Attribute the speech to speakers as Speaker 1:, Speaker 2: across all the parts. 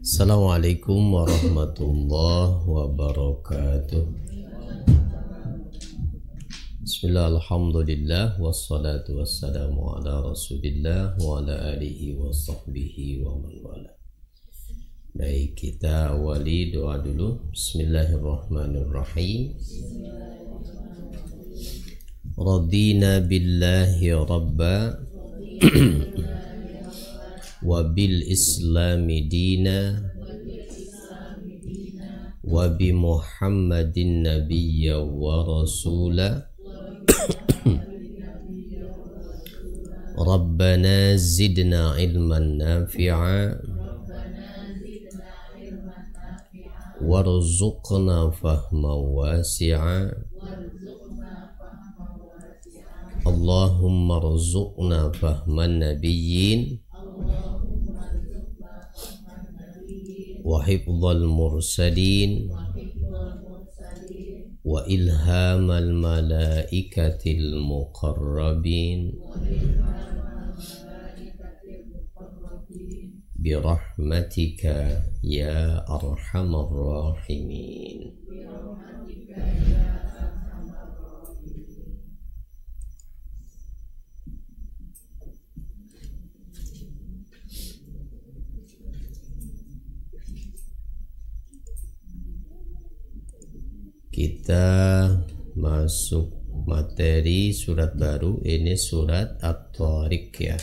Speaker 1: Assalamualaikum warahmatullahi wabarakatuh. Bismillah, alhamdulillah, wassalatu wassalamu ala rasulillah wa ala alihi wa sahbihi wa man wala. Baik, kita awali doa dulu. Bismillahirrahmanirrahim. Radina billahi rabba wa bil islami dina wa bi muhammadin nabiyya wa rasula rabbana zidna ilman nafi'a warzuqna fahman wasi'a Allahumma rzuqna fahman nabiyyin wa hifdzal mursalin wa ilhamal malaikatil muqarrabin birahmatika ya arhamar rahimin. Kita masuk materi surat baru. Ini surat At-Tariq ya.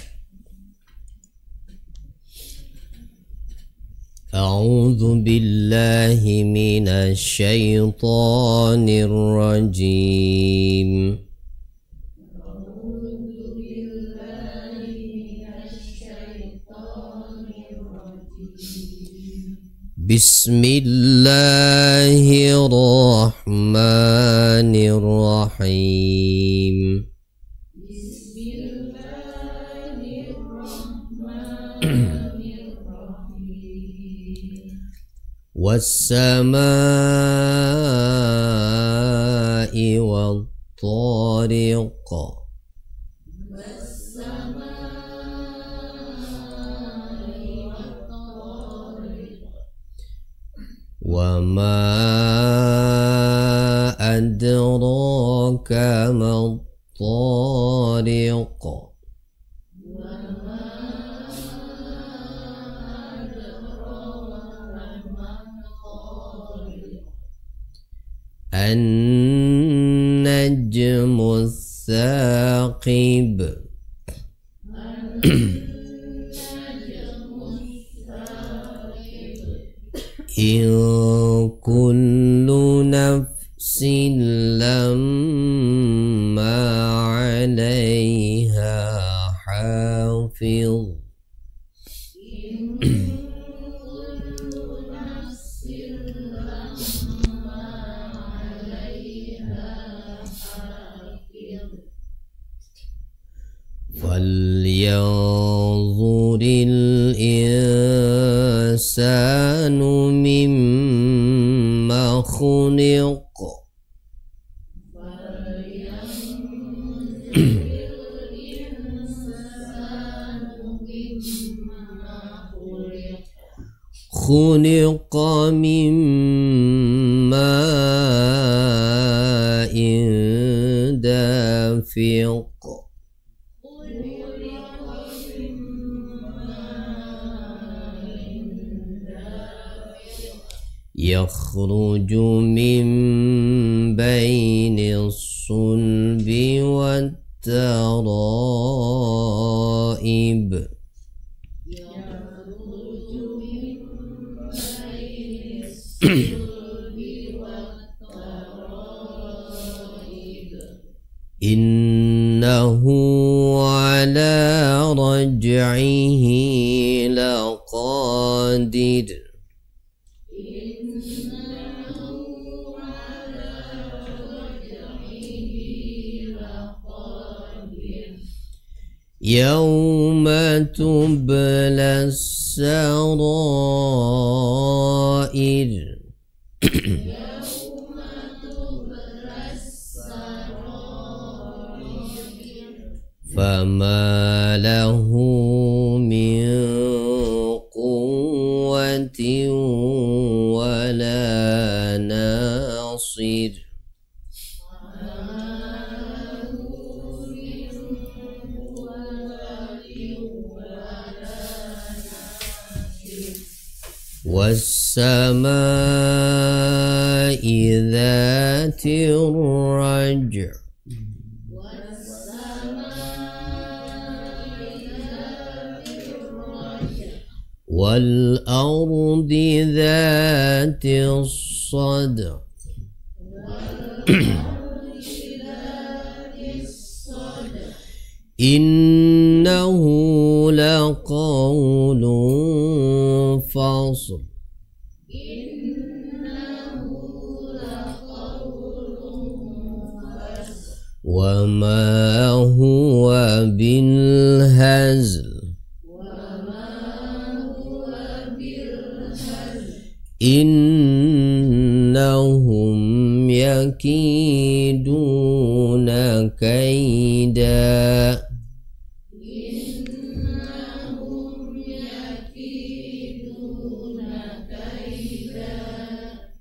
Speaker 1: A'udzu billahi minasy syaithanir rajim. Bismillahirrahmanirrahim. Was-samaa'i wat-tariq. Wa ma adraka mat-tariq. An-najmu ats-tsaqib. In kullu nafsin lamma 'alaiha hafiz. Falyanzuril insanu mimma khuliq. Khuliqa min ma'in dafiq. Yakhruju min baini sulbi wat-taraib. Innahu ala raj'ihi laqadir. Yawma tubla as-sarair. Fama lahu min quwwati wassama'i dhatir raj' wal ardi dhatis sadr innahu laqawlun fasl wa ma huwa bil hazl innahum yakiduna kaida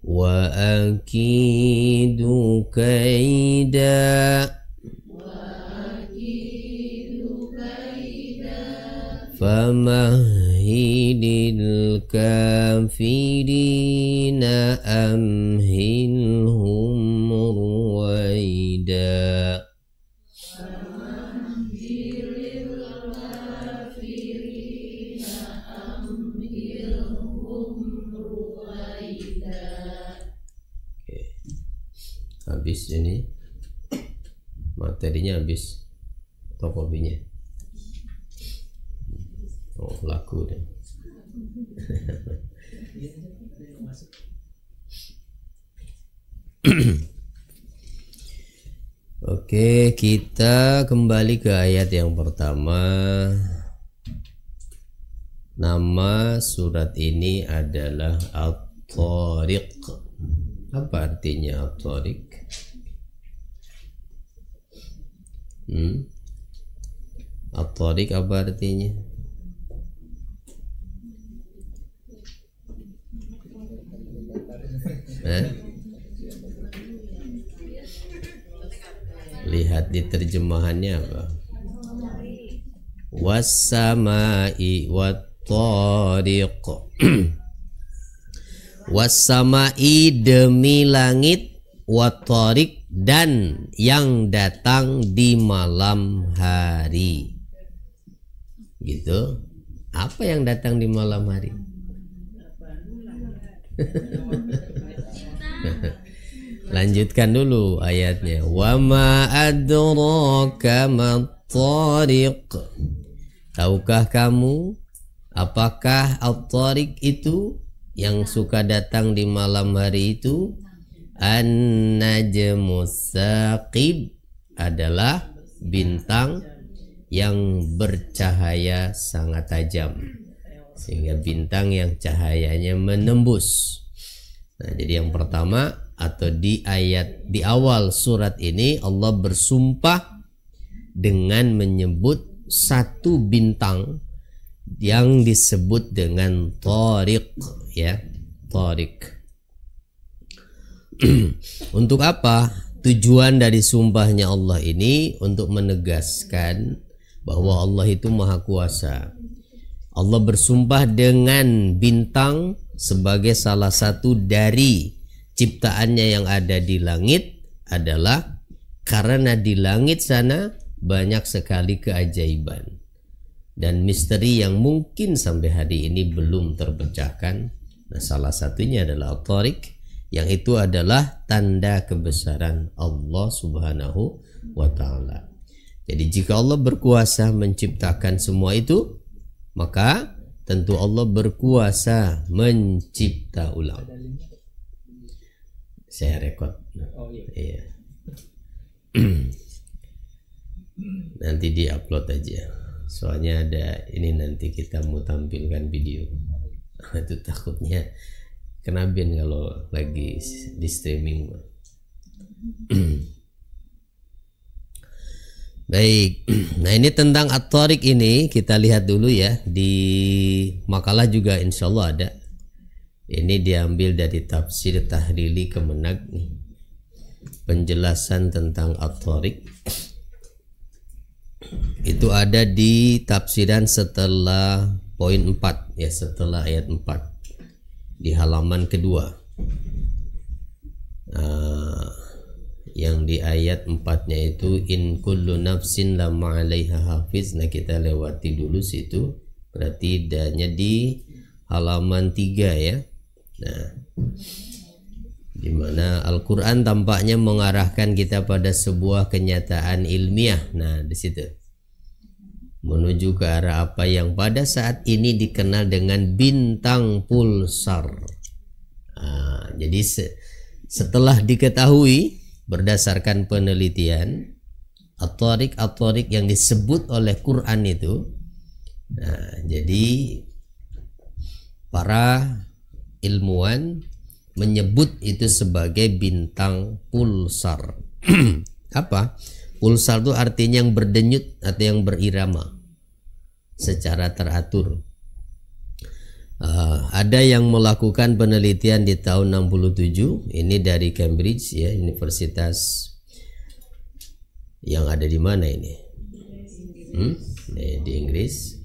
Speaker 1: wa akidu kaida famahhilil kafirina amhilhum ruwaida. Habis ini materinya, habis atau kopinya? Oh, laku deh. Oke, kita kembali ke ayat yang pertama. Nama surat ini adalah At-Tariq. Apa artinya At-Tariq? At-Tariq apa artinya? Lihat di terjemahannya apa? Was-sama'i wat-tariq. Was-sama'i demi langit, wat-tariq dan yang datang di malam hari. Gitu. Apa yang datang di malam hari? Lanjutkan dulu ayatnya. Wa ma adraka mat-tariq. Tahukah kamu apakah at-tariq itu yang suka datang di malam hari itu? An-najmus saqib adalah bintang yang bercahaya sangat tajam, sehingga bintang yang cahayanya menembus. Nah, jadi yang pertama atau di awal surat ini Allah bersumpah dengan menyebut satu bintang yang disebut dengan Tariq, ya, Tariq. Untuk apa? Tujuan dari sumpahnya Allah ini untuk menegaskan bahwa Allah itu maha kuasa. Allah bersumpah dengan bintang sebagai salah satu dari ciptaannya yang ada di langit adalah karena di langit sana banyak sekali keajaiban dan misteri yang mungkin sampai hari ini belum terpecahkan. Nah, salah satunya adalah At-Tariq, yang itu adalah tanda kebesaran Allah Subhanahu wa ta'ala. Jadi jika Allah berkuasa menciptakan semua itu, maka tentu Allah berkuasa mencipta ulang. Saya rekod. Iya. Nanti di-upload aja. Soalnya ada ini, nanti kita mau tampilkan video. Itu takutnya kena ban kalau lagi di streaming. Baik. Nah, ini tentang At-Tariq ini kita lihat dulu ya. Di makalah juga insya Allah ada. Ini diambil dari tafsir Tahlili Kemenag nih. Penjelasan tentang At-Tariq itu ada di tafsiran setelah poin 4 ya, setelah ayat 4 di halaman kedua. Yang di ayat 4-nya itu in kullu nafsin lamma 'alaiha hafiz. Nah, kita lewati dulu situ. Berarti danya di halaman 3 ya. Nah, di mana Al-Qur'an tampaknya mengarahkan kita pada sebuah kenyataan ilmiah. Nah, di situ. Menuju ke arah apa yang pada saat ini dikenal dengan bintang pulsar. Jadi setelah diketahui berdasarkan penelitian at-thariq yang disebut oleh Quran itu, nah, jadi para ilmuwan menyebut itu sebagai bintang pulsar. Apa? Pulsar itu artinya yang berdenyut atau yang berirama secara teratur. Ada yang melakukan penelitian di tahun 67, ini dari Cambridge ya, universitas yang ada di mana ini? Di Inggris.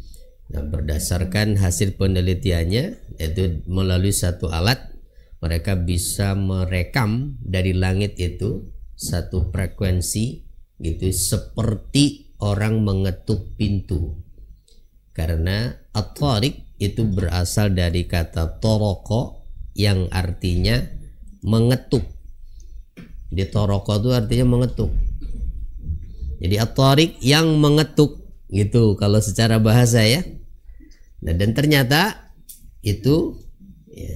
Speaker 1: Nah, berdasarkan hasil penelitiannya, itu melalui satu alat mereka bisa merekam dari langit itu satu frekuensi gitu, seperti orang mengetuk pintu. Karena at-thariq itu berasal dari kata toroko yang artinya mengetuk. Di toroko itu artinya mengetuk. Jadi at-thariq yang mengetuk gitu kalau secara bahasa ya. Nah, dan ternyata itu ya,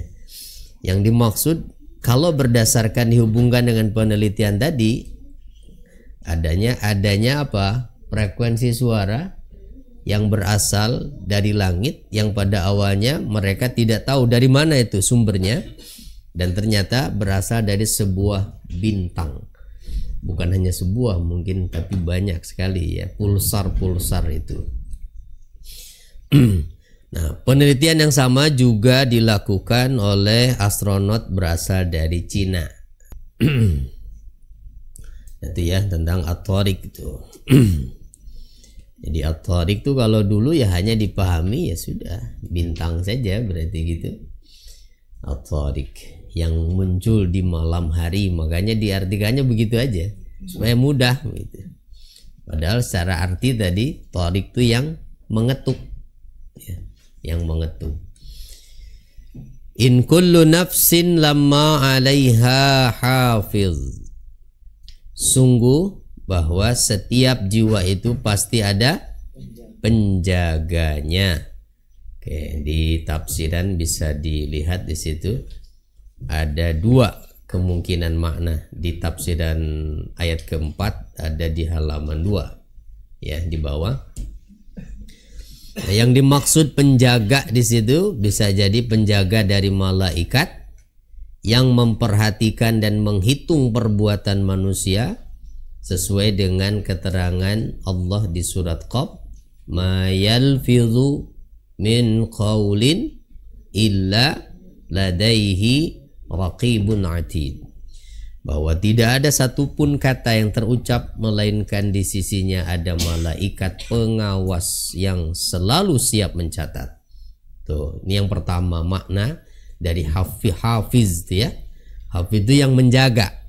Speaker 1: yang dimaksud kalau berdasarkan dihubungkan dengan penelitian tadi, adanya apa? Frekuensi suara yang berasal dari langit yang pada awalnya mereka tidak tahu dari mana itu sumbernya, dan ternyata berasal dari sebuah bintang. Bukan hanya sebuah mungkin, tapi banyak sekali ya pulsar-pulsar itu. Nah, penelitian yang sama juga dilakukan oleh astronot berasal dari Cina. Itu ya tentang at-thariq itu. Jadi at-thariq itu kalau dulu ya hanya dipahami ya sudah bintang saja, berarti gitu. At-thariq yang muncul di malam hari, makanya diartikannya begitu aja supaya mudah gitu. Padahal secara arti tadi thariq itu yang mengetuk ya, yang mengetuk. In kullu nafsin lamma 'alaiha hafiz. Sungguh bahwa setiap jiwa itu pasti ada penjaganya. Oke, di tafsiran bisa dilihat di situ ada dua kemungkinan makna. Di tafsiran ayat keempat ada di halaman 2 ya, di bawah. Nah, yang dimaksud penjaga di situ bisa jadi penjaga dari malaikat yang memperhatikan dan menghitung perbuatan manusia sesuai dengan keterangan Allah di surat Qaf, ma yalfidhu min qaulin illa ladaihi raqibun atid, bahwa tidak ada satupun kata yang terucap melainkan di sisinya ada malaikat pengawas yang selalu siap mencatat. Tuh, ini yang pertama makna dari hafiz ya. Hafiz itu yang menjaga.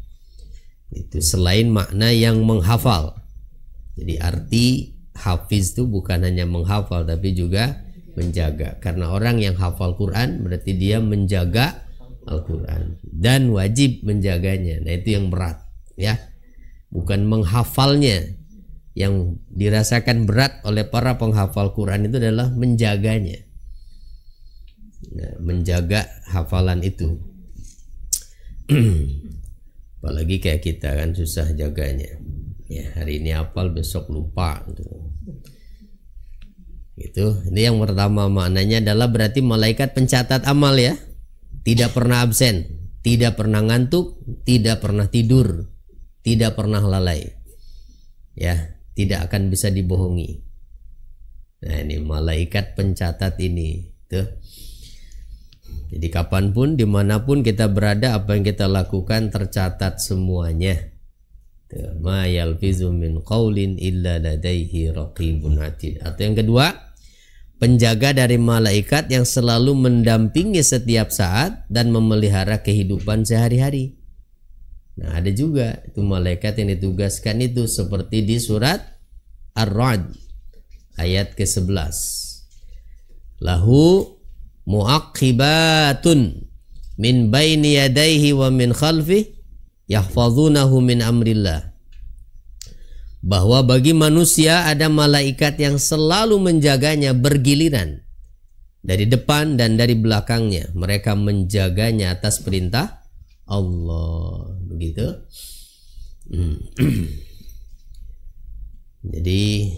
Speaker 1: Itu selain makna yang menghafal. Jadi arti hafiz itu bukan hanya menghafal tapi juga menjaga. Karena orang yang hafal Quran berarti dia menjaga Al-Quran dan wajib menjaganya. Nah, itu yang berat ya. Bukan menghafalnya. Yang dirasakan berat oleh para penghafal Quran itu adalah menjaganya. Nah, menjaga hafalan itu. Apalagi kayak kita kan susah jaganya ya, hari ini hafal besok lupa gitu. Ini yang pertama maknanya adalah berarti malaikat pencatat amal ya, tidak pernah absen, tidak pernah ngantuk, tidak pernah tidur, tidak pernah lalai ya, tidak akan bisa dibohongi. Nah, ini malaikat pencatat ini tuh. Jadi kapanpun, dimanapun kita berada, apa yang kita lakukan tercatat semuanya. Ma yalfizu min qaulin illa ladaihi raqibun atid. Atau yang kedua, penjaga dari malaikat yang selalu mendampingi setiap saat dan memelihara kehidupan sehari-hari. Nah, ada juga itu malaikat yang ditugaskan itu seperti di surat Ar-Ra'd ayat ke-11. Lahu mu'aqibatun min baini yadayhi wa min khalfihi yahfazunahu min amrillah. Bahwa bagi manusia ada malaikat yang selalu menjaganya bergiliran dari depan dan dari belakangnya. Mereka menjaganya atas perintah Allah. Begitu. Jadi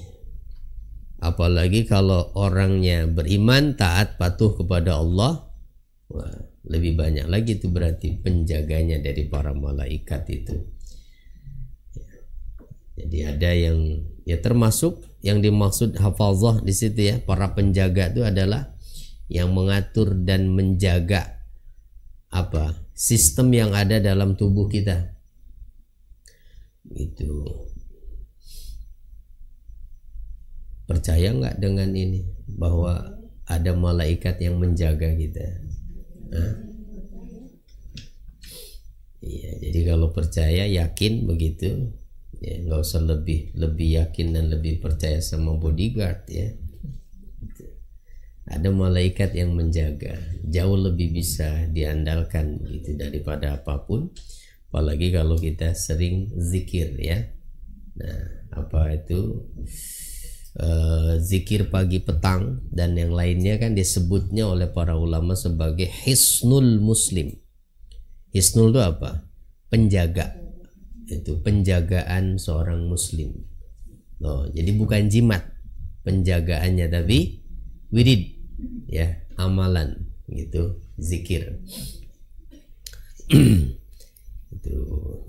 Speaker 1: apalagi kalau orangnya beriman, taat, patuh kepada Allah, wah, lebih banyak lagi itu berarti penjaganya dari para malaikat itu. Jadi ada yang ya termasuk yang dimaksud hafazah di situ ya, para penjaga itu adalah yang mengatur dan menjaga apa? Sistem yang ada dalam tubuh kita. Gitu. Percaya nggak dengan ini bahwa ada malaikat yang menjaga kita? Hah? Iya, jadi kalau percaya, yakin begitu. Ya, nggak usah lebih yakin dan lebih percaya sama bodyguard ya. Ada malaikat yang menjaga, jauh lebih bisa diandalkan gitu daripada apapun. Apalagi kalau kita sering zikir ya. Nah, apa itu zikir pagi petang dan yang lainnya kan disebutnya oleh para ulama sebagai hisnul muslim. Hisnul itu apa? Penjaga. Itu penjagaan seorang muslim. Oh, jadi bukan jimat penjagaannya, tapi wirid ya, amalan gitu, zikir. Itu.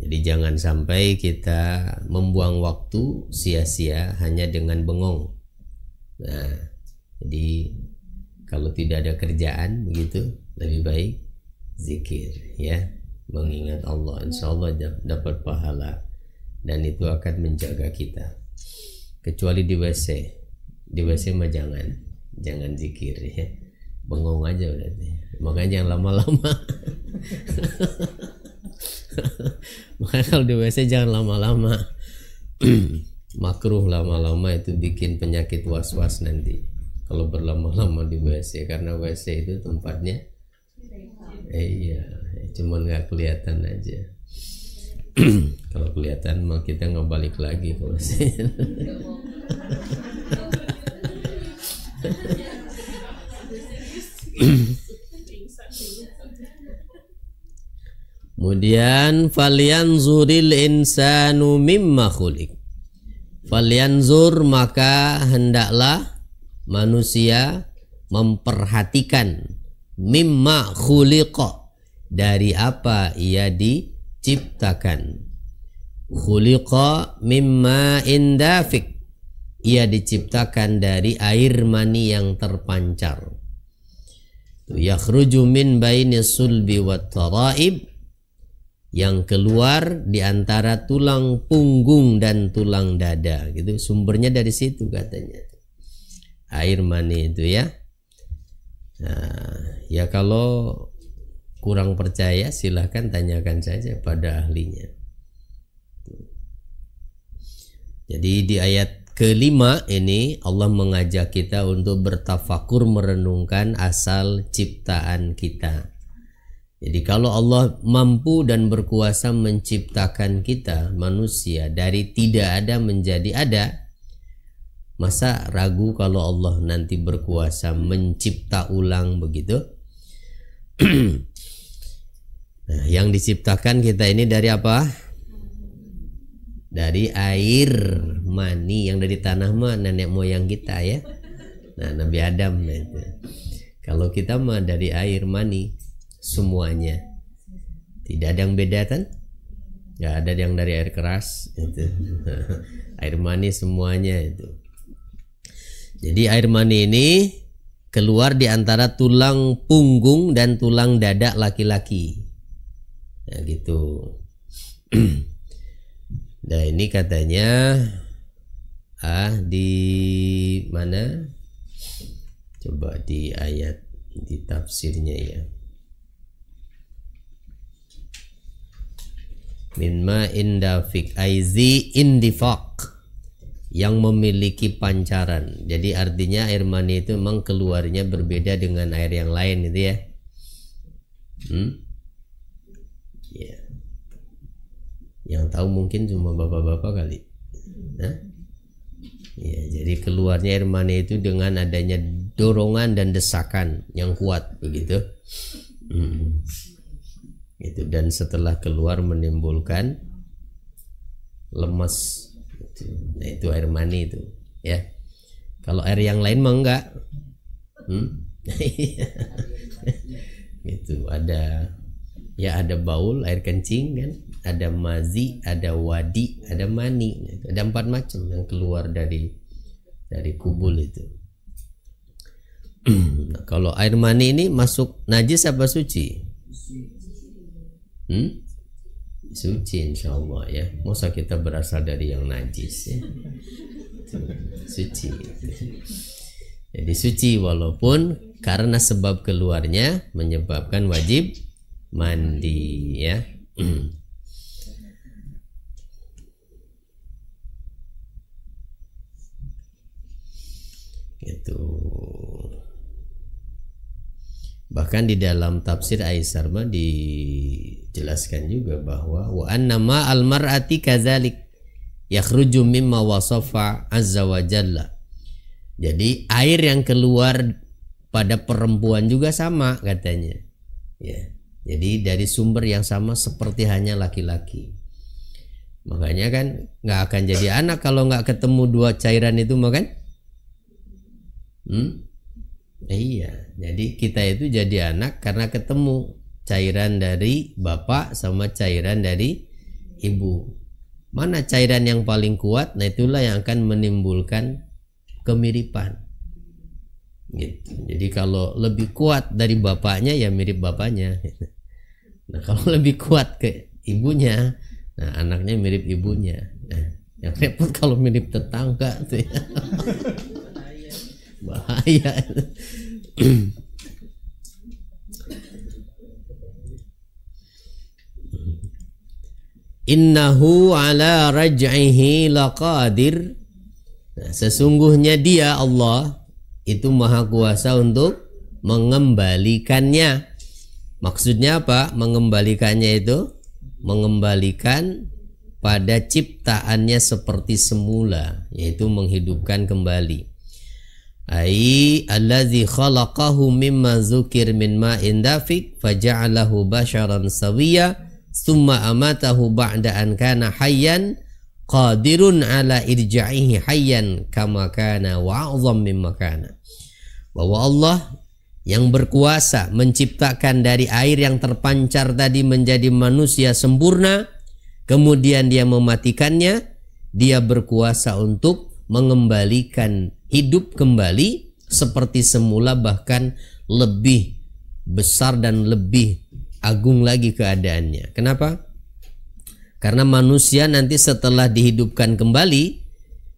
Speaker 1: Jadi jangan sampai kita membuang waktu sia-sia hanya dengan bengong. Nah, jadi kalau tidak ada kerjaan begitu, lebih baik zikir ya. Mengingat Allah, insya Allah dapat pahala dan itu akan menjaga kita. Kecuali di WC mah jangan zikir ya, bengong aja berarti. Makanya jangan lama-lama. Makanya kalau di WC jangan lama-lama. Makruh lama-lama, itu bikin penyakit was-was nanti kalau berlama-lama di WC, karena WC itu tempatnya iya, cuman nggak kelihatan aja. Kalau kelihatan mah kita nggak balik lagi kalau Kemudian falyanzuril insanu mimma khuliq. Falyanzur, maka hendaklah manusia memperhatikan mimma khuliqa, dari apa ia diciptakan. Khuliqa mimma indafik, ia diciptakan dari air mani yang terpancar. Yakhruju min baini sulbi wat taraib, yang keluar di antara tulang punggung dan tulang dada. Gitu, sumbernya dari situ katanya. Air mani itu ya. Nah, ya kalau kurang percaya silahkan tanyakan saja pada ahlinya. Jadi di ayat kelima ini Allah mengajak kita untuk bertafakur, merenungkan asal ciptaan kita. Jadi kalau Allah mampu dan berkuasa menciptakan kita manusia dari tidak ada menjadi ada, masa ragu kalau Allah nanti berkuasa mencipta ulang begitu? Nah, yang diciptakan kita ini dari apa? Dari air mani yang dari tanah mah nenek moyang kita ya. Nah, Nabi Adam itu. Kalau kita mah dari air mani semuanya. Tidak ada yang beda kan? Gak ada yang dari air keras itu. Air mani semuanya itu. Jadi air mani ini keluar di antara tulang punggung dan tulang dada laki-laki. Nah gitu. Nah ini katanya di mana? Coba di ayat, di tafsirnya ya. Min ma'in dafiq aizi indifaq, yang memiliki pancaran. Jadi artinya air mani itu memang keluarnya berbeda dengan air yang lain itu ya. Ya. Yang tahu mungkin cuma bapak-bapak kali. Ya, jadi keluarnya air mani itu dengan adanya dorongan dan desakan yang kuat begitu. Itu, dan setelah keluar menimbulkan lemas. Nah, itu air mani itu ya. Kalau air yang lain mah enggak. Itu ada ya, ada baul air kencing kan, ada mazi, ada wadi, ada mani. Ada 4 macam yang keluar dari kubul itu. Nah, kalau air mani ini masuk najis apa suci? Suci insyaallah ya. Masa kita berasal dari yang najis ya. Suci. Jadi suci walaupun karena sebab keluarnya menyebabkan wajib mandi ya. Itu. Bahkan di dalam tafsir Aisar mah dijelaskan juga bahwa wa annama al mar'ati kadzalik yakhruju mimma wasafa azza wa jalla. Jadi air yang keluar pada perempuan juga sama katanya. Ya. Jadi dari sumber yang sama seperti hanya laki-laki. Makanya kan nggak akan jadi anak kalau nggak ketemu 2 cairan itu mah kan? Iya, jadi kita itu jadi anak karena ketemu cairan dari bapak sama cairan dari ibu. Mana cairan yang paling kuat? Nah, itulah yang akan menimbulkan kemiripan. Gitu. Jadi kalau lebih kuat dari bapaknya ya mirip bapaknya. Nah, kalau lebih kuat ke ibunya, nah anaknya mirip ibunya. Nah, yang repot kalau mirip tetangga tuh ya. Bahaya. Innahu ala raj'ihi laqadir. Nah, sesungguhnya dia Allah itu maha kuasa untuk mengembalikannya. Maksudnya apa? Mengembalikannya itu mengembalikan pada ciptaannya seperti semula, yaitu menghidupkan kembali. Ai allazi khalaqahu mimma dzukir min ma'in dafiq faja'alahu basharan sawiyya thumma amatahu ba'da an kana hayyan qadirun ala irja'ihi hayyan kama kana wa a'zam mimma kana. Bahwa Allah yang berkuasa menciptakan dari air yang terpancar tadi menjadi manusia sempurna, kemudian dia mematikannya, dia berkuasa untuk mengembalikan hidup kembali seperti semula, bahkan lebih besar dan lebih agung lagi keadaannya. Kenapa? Karena manusia nanti setelah dihidupkan kembali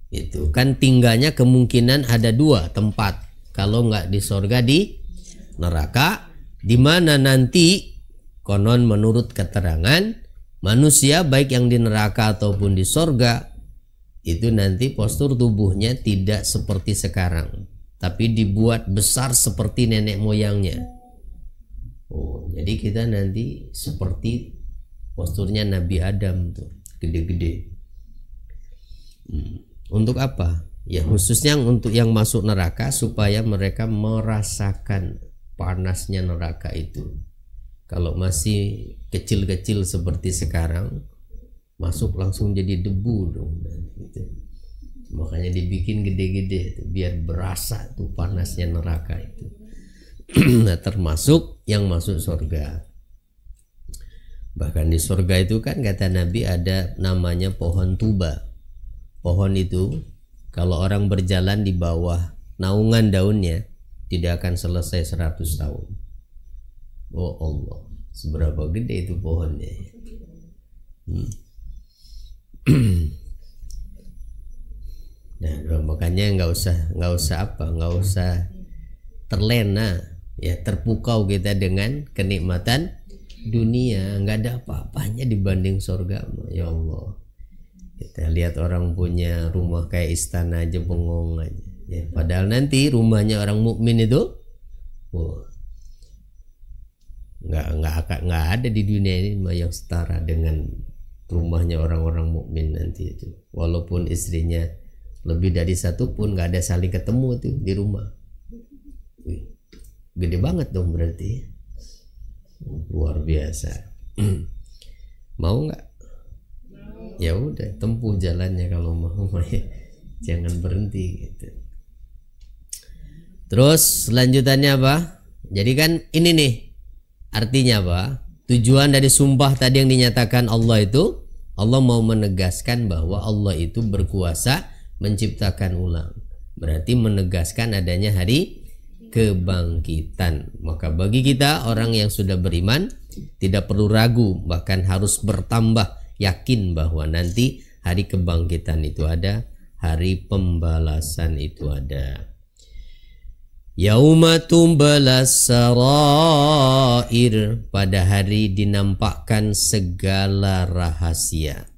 Speaker 1: itu kan tinggalnya kemungkinan ada 2 tempat. Kalau nggak di sorga, di neraka, di mana nanti konon menurut keterangan manusia baik yang di neraka ataupun di sorga itu nanti postur tubuhnya tidak seperti sekarang, tapi dibuat besar seperti nenek moyangnya. Oh, jadi kita nanti seperti posturnya Nabi Adam tuh, gede-gede. Untuk apa? Ya khususnya untuk yang masuk neraka supaya mereka merasakan panasnya neraka itu. Kalau masih kecil-kecil seperti sekarang, masuk langsung jadi debu dong gitu. Makanya dibikin gede-gede biar berasa tuh panasnya neraka itu. Nah, termasuk yang masuk surga. Bahkan di surga itu kan kata Nabi ada namanya pohon tuba. Pohon itu kalau orang berjalan di bawah naungan daunnya tidak akan selesai 100 tahun. Oh Allah, seberapa gede itu pohonnya. Nah, makanya nggak usah terlena, ya terpukau kita dengan kenikmatan dunia, nggak ada apa-apanya dibanding surga. Ya Allah, kita lihat orang punya rumah kayak istana aja bengong aja, ya, padahal nanti rumahnya orang mukmin itu nggak ada di dunia ini yang setara dengan rumahnya orang-orang mukmin nanti itu. Walaupun istrinya lebih dari satu pun nggak ada saling ketemu tuh di rumah. Gede banget dong berarti, luar biasa. Mau nggak? Ya udah, tempuh jalannya kalau mau, jangan berhenti gitu. Terus selanjutannya apa? Jadi kan ini nih, artinya apa? Tujuan dari sumpah tadi yang dinyatakan Allah itu, Allah mau menegaskan bahwa Allah itu berkuasa menciptakan ulang. Berarti menegaskan adanya hari kebangkitan. Maka bagi kita orang yang sudah beriman tidak perlu ragu, bahkan harus bertambah yakin bahwa nanti hari kebangkitan itu ada, hari pembalasan itu ada. Yauma tumbalas sarair, pada hari dinampakkan segala rahasia.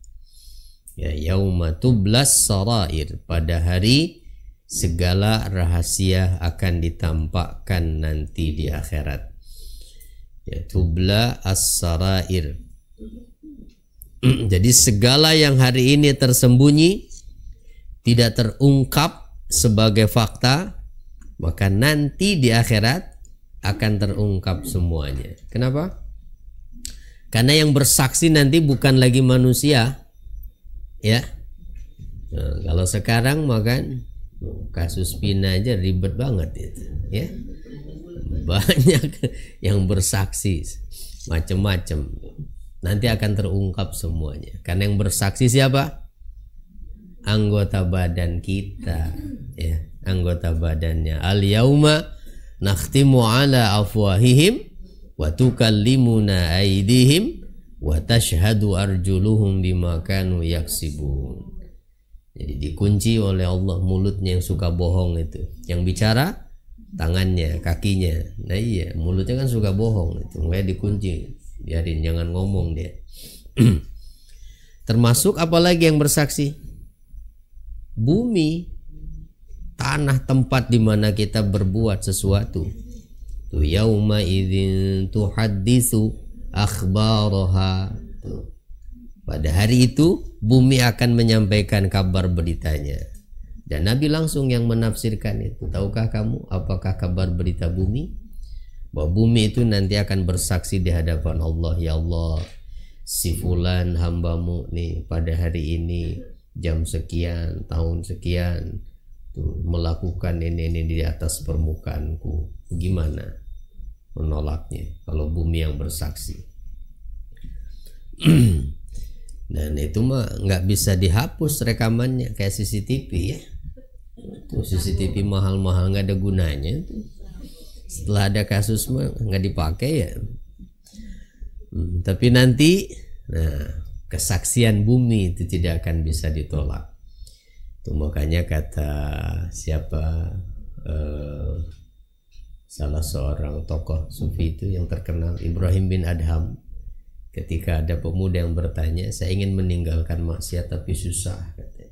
Speaker 1: Ya, yauma tublas sarair, pada hari segala rahasia akan ditampakkan nanti di akhirat. Ya, tubla as-sarair. Jadi segala yang hari ini tersembunyi, tidak terungkap sebagai fakta, maka nanti di akhirat akan terungkap semuanya. Kenapa? Karena yang bersaksi nanti bukan lagi manusia, ya. Nah, kalau sekarang makan kasus Pina aja ribet banget itu, ya. Banyak yang bersaksi macam-macam. Nanti akan terungkap semuanya. Karena yang bersaksi siapa? Anggota badan kita, ya. Anggota badannya. Al yauma nakhtimu ala afwahihim wa tukallimuna aydihim wa tashhadu arjuluhum bima kanu yaksibun. Jadi dikunci oleh Allah mulutnya yang suka bohong itu. Yang bicara tangannya, kakinya. Nah iya, mulutnya kan suka bohong itu. Makanya dikunci. Biarin, jangan ngomong dia. Termasuk apalagi yang bersaksi? Bumi, tanah tempat di mana kita berbuat sesuatu. Tu yauma idzin tuhaddisu akhbaraha. Pada hari itu bumi akan menyampaikan kabar beritanya. Dan Nabi langsung yang menafsirkan itu. Tahukah kamu apakah kabar berita bumi? Bahwa bumi itu nanti akan bersaksi di hadapan Allah. Ya Allah, si fulan hambamu nih pada hari ini jam sekian, tahun sekian tuh melakukan ini di atas permukaanku. Gimana menolaknya kalau bumi yang bersaksi? Dan itu mah nggak bisa dihapus rekamannya kayak CCTV, ya. Tuh CCTV mahal-mahal nggak ada gunanya tuh. Setelah ada kasus mah nggak dipakai, ya. Tapi nanti, nah, kesaksian bumi itu tidak akan bisa ditolak. Itu makanya kata siapa, salah seorang tokoh sufi itu yang terkenal, Ibrahim bin Adham, ketika ada pemuda yang bertanya, saya ingin meninggalkan maksiat tapi susah, katanya.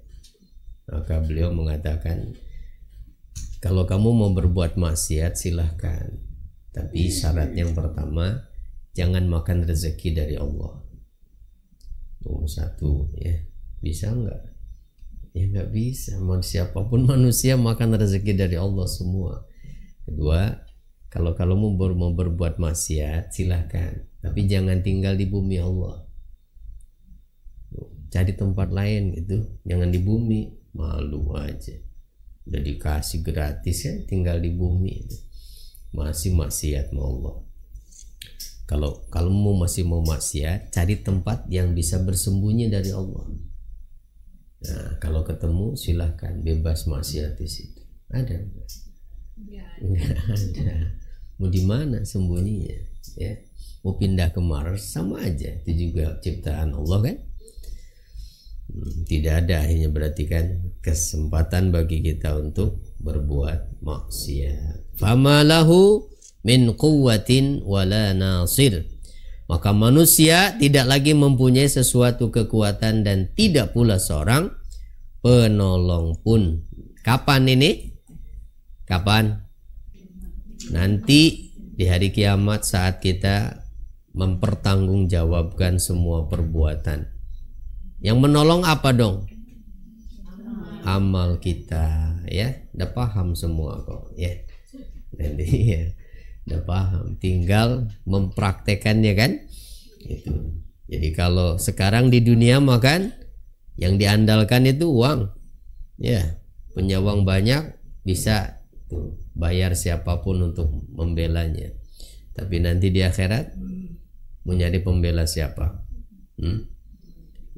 Speaker 1: Maka beliau mengatakan, kalau kamu mau berbuat maksiat silahkan, tapi syarat yang pertama, jangan makan rezeki dari Allah. Satu, ya, bisa enggak? Ya nggak bisa. Mau siapapun manusia makan rezeki dari Allah semua. Kedua, kalau mau berbuat maksiat silahkan, tapi jangan tinggal di bumi Allah. Cari tempat lain gitu, jangan di bumi. Malu aja, udah dikasih gratis ya, tinggal di bumi masih maksiat sama Allah. Kalau masih mau maksiat, cari tempat yang bisa bersembunyi dari Allah. Nah, kalau ketemu silahkan bebas maksiat di situ. Ada enggak? Enggak ada. Mau di mana sembunyinya? Ya, mau pindah ke Mars sama aja. Itu juga ciptaan Allah kan? Tidak ada, akhirnya berarti kan kesempatan bagi kita untuk berbuat maksiat. Fama lahu min quwwatin wala nasir. Maka manusia tidak lagi mempunyai sesuatu kekuatan dan tidak pula seorang penolong pun. Kapan ini? Kapan? Nanti di hari kiamat saat kita mempertanggungjawabkan semua perbuatan. Yang menolong apa dong? Amal kita, ya. Udah paham semua kok, ya. Nanti ya, udah paham. Tinggal mempraktekannya kan? Itu. Jadi kalau sekarang di dunia makan, yang diandalkan itu uang, ya. Punya uang banyak bisa tuh bayar siapapun untuk membelanya. Tapi nanti di akhirat mau nyari pembela siapa?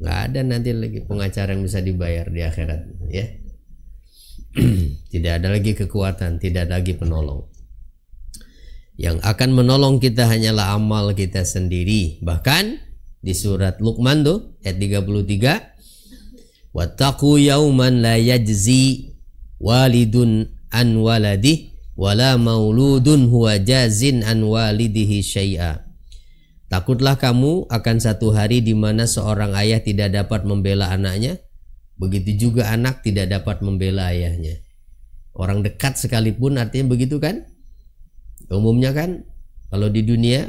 Speaker 1: Nggak ada nanti lagi pengacara yang bisa dibayar di akhirat, ya. Tidak ada lagi kekuatan, tidak ada lagi penolong. Yang akan menolong kita hanyalah amal kita sendiri. Bahkan di surat Luqman tuh ayat 33, wattaqu yauman la yajzi walidun an waladih wala mauludun huwa jazin an walidihi syai'a. Takutlah kamu akan satu hari di mana seorang ayah tidak dapat membela anaknya, begitu juga anak tidak dapat membela ayahnya. Orang dekat sekalipun artinya begitu kan? Umumnya kan kalau di dunia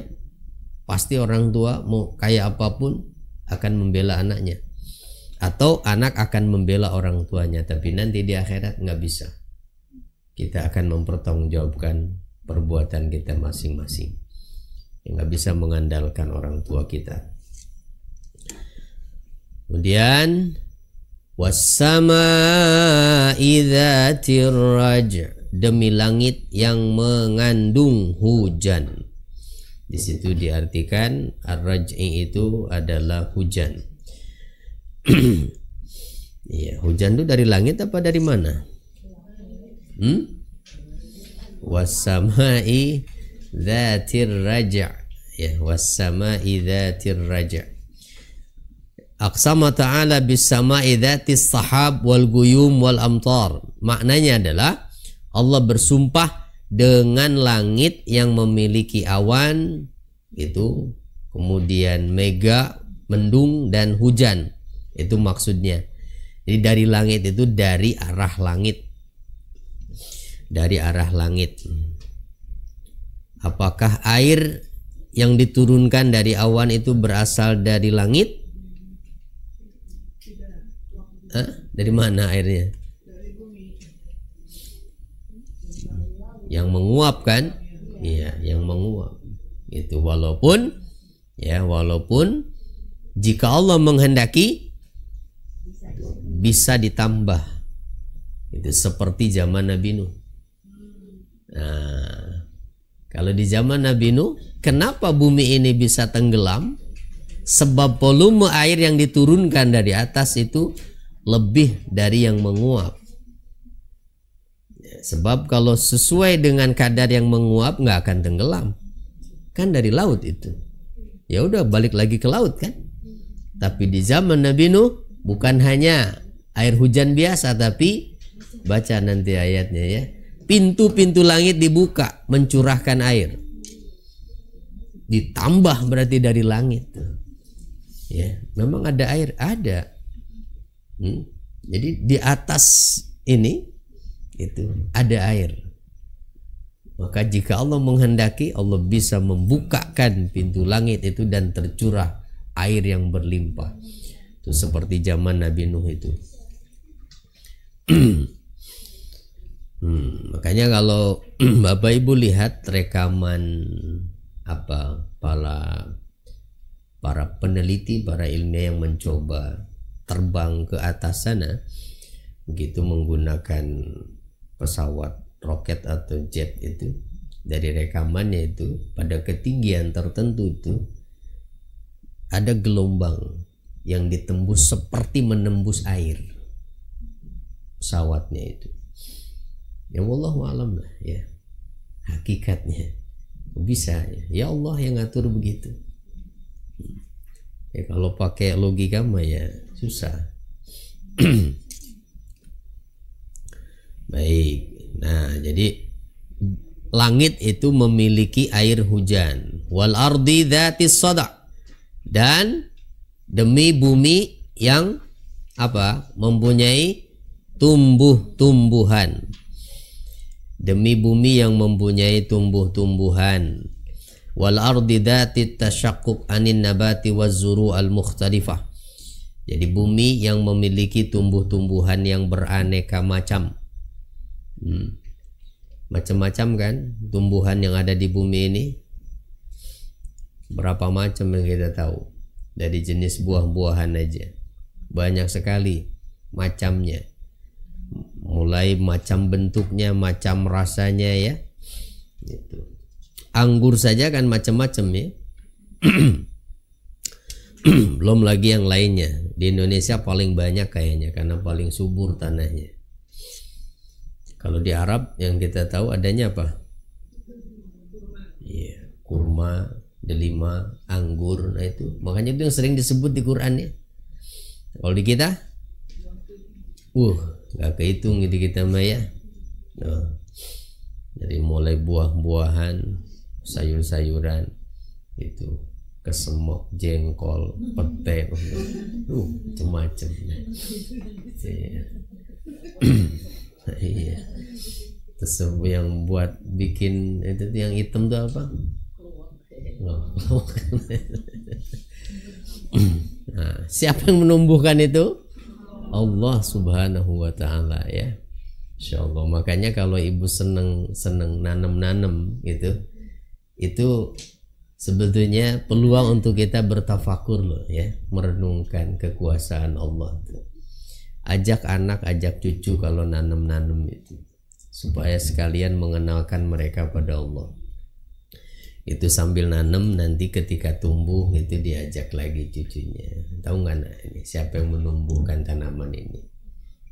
Speaker 1: pasti orang tua mau kayak apapun akan membela anaknya, atau anak akan membela orang tuanya. Tapi nanti di akhirat nggak bisa. Kita akan mempertanggungjawabkan perbuatan kita masing-masing. Nggak bisa mengandalkan orang tua kita. Kemudian wassama'i dzatir raj', demi langit yang mengandung hujan. Di situ diartikan ar-raj'i itu adalah hujan. Iya, hujan itu dari langit apa dari mana? Wassama'i dzatir raja', ya, wassama'i dzatir raja'. Aqsama ta'ala bis sama'i dzatis sahab wal guyum wal amtar. Maknanya adalah Allah bersumpah dengan langit yang memiliki awan itu, kemudian mega, mendung dan hujan. Itu maksudnya. Jadi dari langit itu dari arah langit. Dari arah langit. Apakah air yang diturunkan dari awan itu berasal dari langit? Dari mana airnya? Yang menguap kan? Iya, yang menguap. Itu walaupun jika Allah menghendaki bisa ditambah. Itu seperti zaman Nabi Nuh. Nah, kalau di zaman Nabi Nuh, kenapa bumi ini bisa tenggelam? Sebab volume air yang diturunkan dari atas itu lebih dari yang menguap. Sebab kalau sesuai dengan kadar yang menguap nggak akan tenggelam. Kan dari laut itu. Ya udah balik lagi ke laut kan. Tapi di zaman Nabi Nuh bukan hanya air hujan biasa, tapi baca nanti ayatnya ya. Pintu-pintu langit dibuka mencurahkan air. Ditambah berarti dari langit. Ya, memang ada air, ada. Jadi di atas ini itu ada air. Maka jika Allah menghendaki, Allah bisa membukakan pintu langit itu dan tercurah air yang berlimpah. Itu seperti zaman Nabi Nuh itu. Makanya kalau Bapak Ibu lihat rekaman para peneliti, para ilmiah yang mencoba terbang ke atas sana, begitu menggunakan pesawat roket atau jet itu, dari rekamannya itu pada ketinggian tertentu itu ada gelombang yang ditembus seperti menembus air pesawatnya itu. Ya wallahu alam lah ya hakikatnya bisa ya Allah yang ngatur begitu. Ya kalau pakai logika mah ya susah. Baik. Nah, jadi langit itu memiliki air hujan. Wal ardi dzatis sada. Dan demi bumi yang apa? Mempunyai tumbuh-tumbuhan. Demi bumi yang mempunyai tumbuh-tumbuhan. Wal ardi dzatit tasyaqquk anin nabati waz-zuru' al-mukhtalifah. Jadi bumi yang memiliki tumbuh-tumbuhan yang beraneka macam. Macam-macam kan tumbuhan yang ada di bumi ini. Berapa macam yang kita tahu. Dari jenis buah-buahan aja banyak sekali macamnya. Mulai macam bentuknya, macam rasanya ya. Gitu. Anggur saja kan macam-macam ya. Belum lagi yang lainnya. Di Indonesia paling banyak kayaknya karena paling subur tanahnya. Kalau di Arab yang kita tahu adanya apa? Iya, kurma, delima, anggur, nah itu. Makanya itu yang sering disebut di Quran ya. Kalau di kita, nggak kehitung di kita mah ya. Nah, dari mulai buah-buahan, sayur-sayuran, itu kesemok, jengkol, pete, macam-macam. Iya. Iya. Terus yang buat bikin itu yang hitam tuh apa? Nah, siapa yang menumbuhkan itu? Allah Subhanahu wa taala ya. Insyaallah. Makanya kalau ibu seneng nanam-nanam gitu, itu sebetulnya peluang untuk kita bertafakur loh ya, merenungkan kekuasaan Allah tuh. Ajak anak, ajak cucu kalau nanam-nanam itu, supaya sekalian mengenalkan mereka pada Allah. Itu sambil nanam, nanti ketika tumbuh itu diajak lagi cucunya. Tahu nggak nak, ini siapa yang menumbuhkan tanaman ini,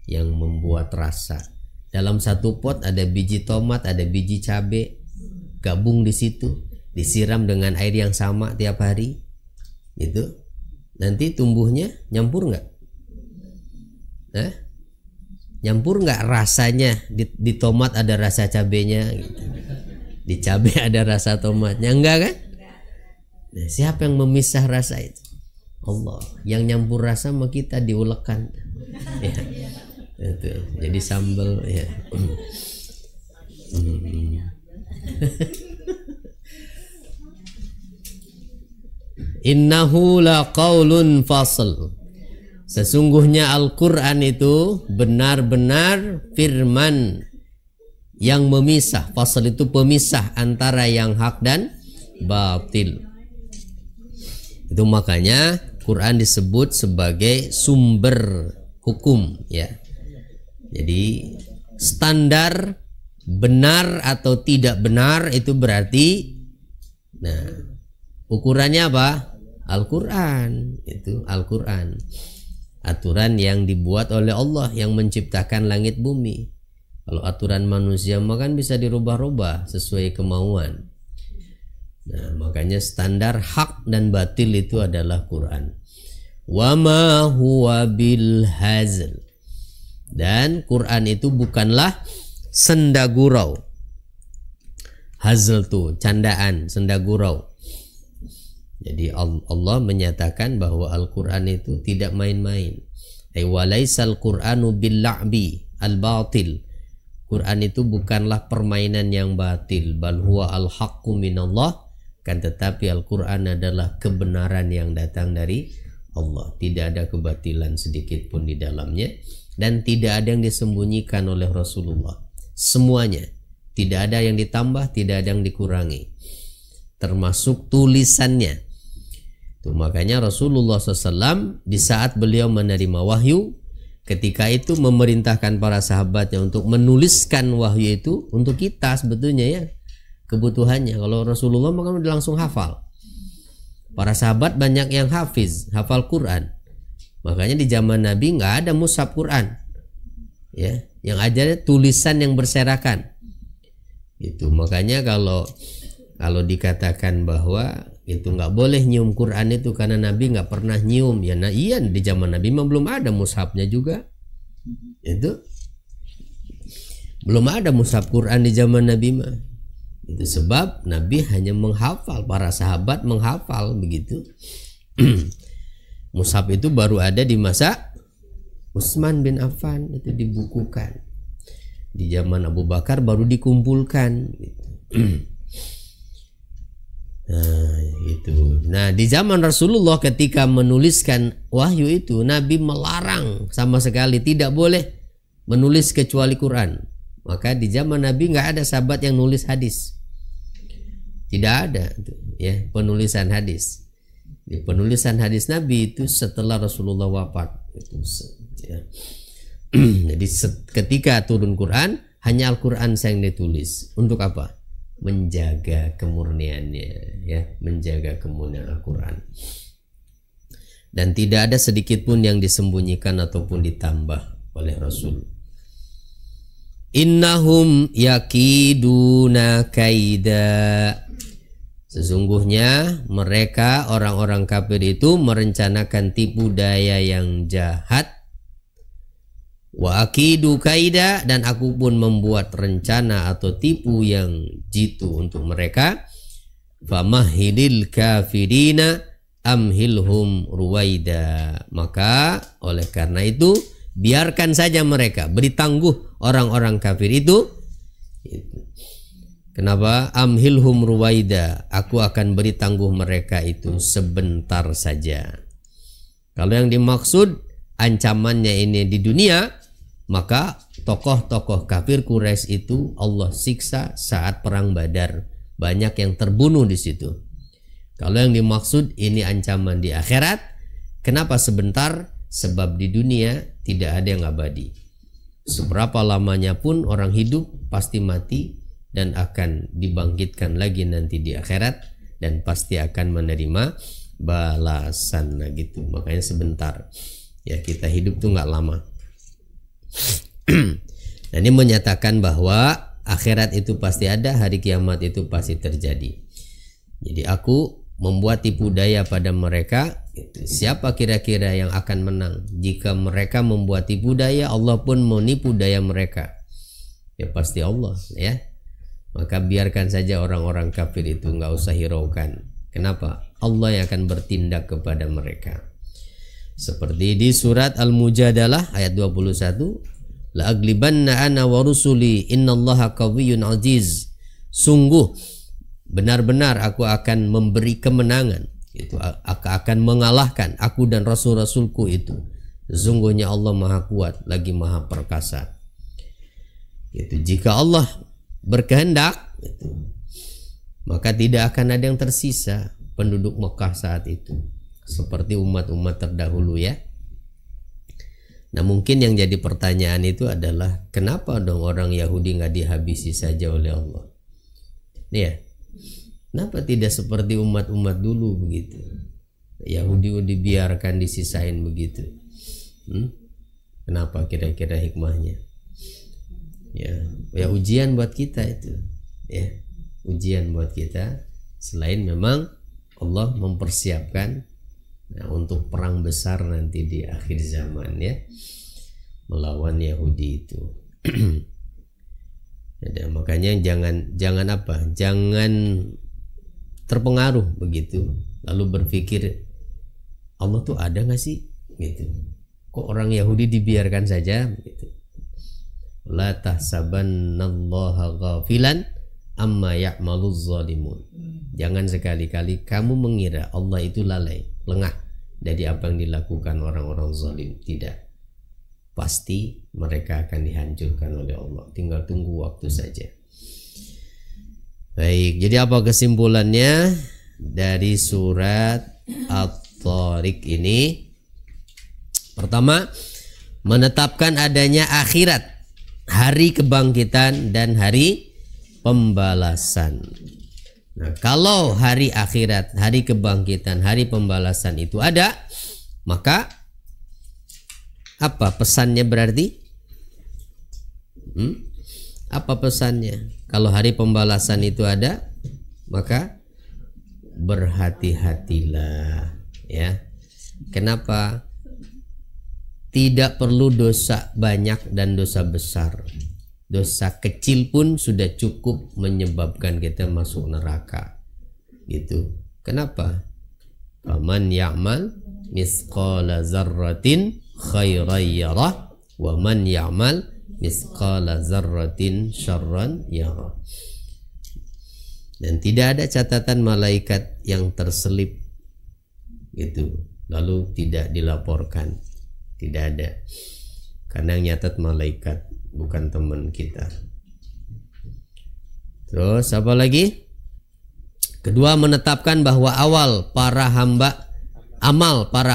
Speaker 1: yang membuat rasa. Dalam satu pot ada biji tomat, ada biji cabai, gabung di situ, disiram dengan air yang sama tiap hari. Itu nanti tumbuhnya nyampur nggak? Nyampur nggak rasanya? Di tomat ada rasa cabenya gitu. Di cabai ada rasa tomatnya, enggak kan? Nah, siapa yang memisah rasa itu? Allah. Yang nyampur rasa sama kita diulekan ya. Itu jadi sambal ya. Innahu laqaulun fasl. Sesungguhnya Al-Quran itu benar-benar firman yang memisah. Fasal itu pemisah antara yang hak dan batil. Itu makanya Quran disebut sebagai sumber hukum ya. Jadi standar benar atau tidak benar itu berarti, nah ukurannya apa? Al-Quran. Itu Al-Quran. Aturan yang dibuat oleh Allah yang menciptakan langit bumi. Kalau aturan manusia mah kan bisa dirubah-rubah sesuai kemauan. Nah, makanya standar hak dan batil itu adalah Quran. Wa ma huwa bil hazl. Dan Quran itu bukanlah senda gurau. Hazl tuh candaan, senda gurau. Jadi Allah menyatakan bahwa Al-Quran itu tidak main-main. Walaisal Qur'anu bil la'bi al-batil. Quran itu bukanlah permainan yang batil, bal huwa al-haqqu minallah. Kan tetapi Al-Quran adalah kebenaran yang datang dari Allah. Tidak ada kebatilan sedikit pun di dalamnya, dan tidak ada yang disembunyikan oleh Rasulullah. Semuanya, tidak ada yang ditambah, tidak ada yang dikurangi, termasuk tulisannya. Tuh, makanya Rasulullah SAW di saat beliau menerima wahyu, ketika itu memerintahkan para sahabatnya untuk menuliskan wahyu itu untuk kita sebetulnya ya, kebutuhannya. Kalau Rasulullah maka langsung hafal. Para sahabat banyak yang hafal Quran. Makanya di zaman Nabi nggak ada mushaf Quran. Ya, yang ada tulisan yang berserakan. Itu makanya kalau dikatakan bahwa Itu nggak boleh nyium Quran itu karena Nabi nggak pernah nyium. Ya, nah iya, di zaman Nabi memang belum ada mushafnya juga. Itu belum ada mushaf Quran di zaman Nabi mah. Itu sebab Nabi hanya menghafal, para sahabat menghafal begitu. Mushaf itu baru ada di masa Utsman bin Affan, itu dibukukan. Di zaman Abu Bakar baru dikumpulkan gitu. Nah, itu. Nah, di zaman Rasulullah ketika menuliskan wahyu itu, Nabi melarang sama sekali, tidak boleh menulis kecuali Quran. Maka di zaman Nabi nggak ada sahabat yang nulis hadis. Tidak ada ya penulisan hadis. Di penulisan hadis Nabi itu setelah Rasulullah wafat. Itu, ya. Jadi ketika turun Quran, hanya Al-Quran yang ditulis. Untuk apa? Menjaga kemurniannya, ya, menjaga kemurnian Al-Quran. Dan tidak ada sedikit pun yang disembunyikan ataupun ditambah oleh Rasul. Innahum yakiduna kaida. Sesungguhnya mereka orang-orang kafir itu merencanakan tipu daya yang jahat. Wa akidu kaida, dan aku pun membuat rencana atau tipu yang jitu untuk mereka. Famahhilil kafirina amhilhum ruwaida. Maka oleh karena itu biarkan saja mereka, beri tangguh orang-orang kafir itu. Kenapa? Amhilhum ruwaida, aku akan beri tangguh mereka itu sebentar saja. Kalau yang dimaksud ancamannya ini di dunia, maka tokoh-tokoh kafir Quraisy itu Allah siksa saat perang Badar. Banyak yang terbunuh di situ. Kalau yang dimaksud ini ancaman di akhirat, kenapa sebentar? Sebab di dunia tidak ada yang abadi. Seberapa lamanya pun orang hidup pasti mati dan akan dibangkitkan lagi nanti di akhirat dan pasti akan menerima balasan. Nah gitu, makanya sebentar. Ya, kita hidup tuh nggak lama. Nah, ini menyatakan bahwa akhirat itu pasti ada, hari kiamat itu pasti terjadi. Jadi aku membuat tipu daya pada mereka. Siapa kira-kira yang akan menang? Jika mereka membuat tipu daya, Allah pun menipu daya mereka. Ya pasti Allah, ya. Maka biarkan saja orang-orang kafir itu, nggak usah hiraukan. Kenapa? Allah yang akan bertindak kepada mereka. Seperti di surat Al-Mujadalah ayat 21, la aglibanna ana wa rusuli innallaha qawiyyun aziz. Sungguh benar-benar aku akan memberi kemenangan. Itu aku akan mengalahkan aku dan rasul-rasulku itu. Sesungguhnya Allah Maha Kuat lagi Maha Perkasa. Itu jika Allah berkehendak, maka tidak akan ada yang tersisa penduduk Mekah saat itu. Seperti umat-umat terdahulu, ya. Nah mungkin yang jadi pertanyaan itu adalah kenapa dong orang Yahudi nggak dihabisi saja oleh Allah? Ya, kenapa tidak seperti umat-umat dulu begitu? Yahudi dibiarkan disisain begitu. Kenapa kira-kira hikmahnya? Ya ujian buat kita itu, ya ujian buat kita. Selain memang Allah mempersiapkan untuk perang besar nanti di akhir zaman, ya, melawan Yahudi itu. Ya, makanya jangan terpengaruh begitu lalu berpikir Allah tuh ada nggak sih gitu, kok orang Yahudi dibiarkan saja gitu. La tahsabannallaha ghafilan amma ya'maluz zalimun. Jangan sekali-kali kamu mengira Allah itu lalai, lengah dari apa yang dilakukan orang-orang zalim. Tidak. Pasti mereka akan dihancurkan oleh Allah. Tinggal tunggu waktu saja. Baik, jadi apa kesimpulannya dari surat At-Tariq ini? Pertama, menetapkan adanya akhirat, hari kebangkitan dan hari pembalasan. Nah, kalau hari akhirat, hari kebangkitan, hari pembalasan itu ada, maka apa pesannya berarti? Apa pesannya? Kalau hari pembalasan itu ada, maka berhati-hatilah ya. Kenapa? Tidak perlu dosa banyak dan dosa besar. Dosa kecil pun sudah cukup menyebabkan kita masuk neraka. Gitu. Kenapa? Faman ya'mal misqala zarratin khairan yarah wa man ya'mal misqala zarratin syarran yarah. Dan tidak ada catatan malaikat yang terselip gitu lalu tidak dilaporkan. Tidak ada. Karena yang nyatat malaikat, bukan teman kita. Terus apa lagi? Kedua, menetapkan bahwa amal para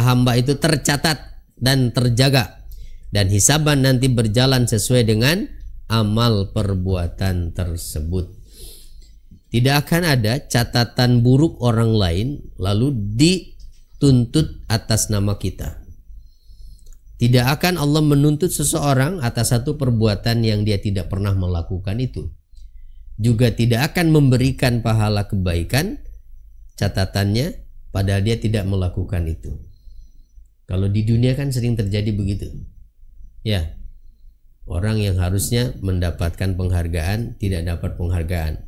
Speaker 1: hamba itu tercatat dan terjaga, dan hisaban nanti berjalan sesuai dengan amal perbuatan tersebut. Tidak akan ada catatan buruk orang lain lalu dituntut atas nama kita. Tidak akan Allah menuntut seseorang atas satu perbuatan yang dia tidak pernah melakukan itu. Juga tidak akan memberikan pahala kebaikan catatannya padahal dia tidak melakukan itu. Kalau di dunia kan sering terjadi begitu. Ya. Orang yang harusnya mendapatkan penghargaan tidak dapat penghargaan.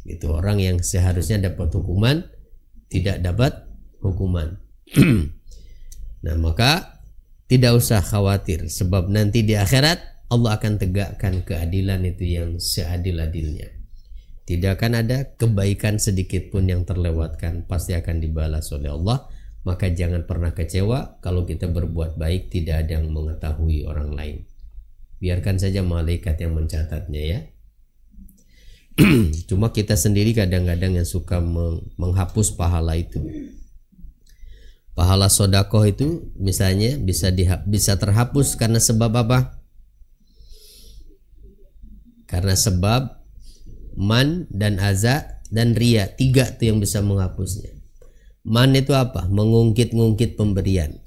Speaker 1: Itu orang yang seharusnya dapat hukuman tidak dapat hukuman. Nah, maka tidak usah khawatir sebab nanti di akhirat Allah akan tegakkan keadilan itu yang seadil-adilnya. Tidak akan ada kebaikan sedikit pun yang terlewatkan, pasti akan dibalas oleh Allah. Maka jangan pernah kecewa kalau kita berbuat baik tidak ada yang mengetahui orang lain. Biarkan saja malaikat yang mencatatnya ya. Cuma kita sendiri kadang-kadang yang suka menghapus pahala itu. Pahala sodakoh itu misalnya bisa terhapus karena sebab apa? Karena sebab man dan aza dan ria, 3 tuh yang bisa menghapusnya. Man itu apa? Mengungkit-ngungkit pemberian.